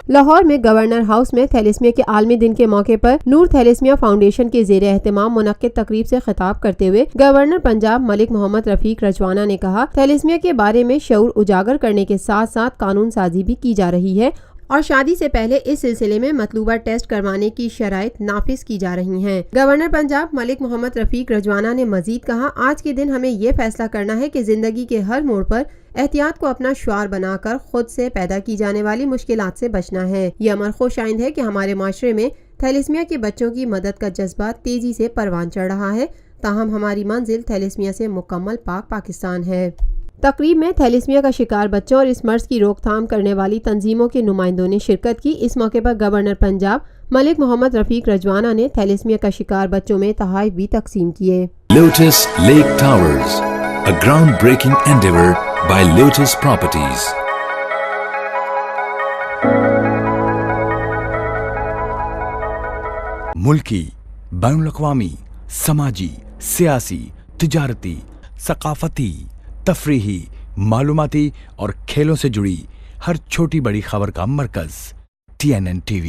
لاہور میں governor house میں تھیلیسمیا کے عالمی دن کے موقع پر نور تھیلیسمیا فاؤنڈیشن کے زیر اہتمام منعقد تقریب سے خطاب کرتے ہوئے گورنر پنجاب ملک محمد رفیق رجوانہ نے کہا، تھیلیسمیا کے بارے میں شعور اجاگر کرنے کے ساتھ ساتھ قانون سازی بھی کی جا رہی ہے اور شادی سے پہلے اس سلسلے میں مطلوبہ ٹیسٹ کروانے کی شرائط نافذ کی جا رہی ہیں۔ گورنر پنجاب ملک محمد رفیق رجوانہ نے مزید کہا، آج کے دن ہمیں یہ فیصلہ کرنا ہے کہ زندگی کے ہر موڑ پر احتیاط کو اپنا شعار بنا کر خود سے پیدا کی جانے والی مشکلات سے بچنا ہے۔ یہ امر خوش آئند ہے کہ ہمارے معاشرے میں تھیلیسمیا کے بچوں کی مدد کا جذبہ تیزی سے پروان چڑھ رہا ہے، تاہم ہماری منزل تھیلیسمیا سے مکمل پاک پاکستان ہے۔ تقریب میں تھیلیسمیا کا شکار بچوں اور اس مرض کی روک تھام کرنے والی تنظیموں کے نمائندوں نے شرکت کی۔ اس موقع پر گورنر پنجاب ملک محمد رفیق رجوانہ نے تھیلیسمیا کا شکار بچوں میں تحائف بھی تقسیم کیے۔ Lotus Lake Towers, a groundbreaking endeavor by Lotus Properties. ملکی، بین الاقوامی، سماجی، سیاسی، تجارتی، ثقافتی، تفریحی، معلوماتی اور کھیلوں سے جڑی ہر چھوٹی بڑی خبر کا مرکز TNN TV۔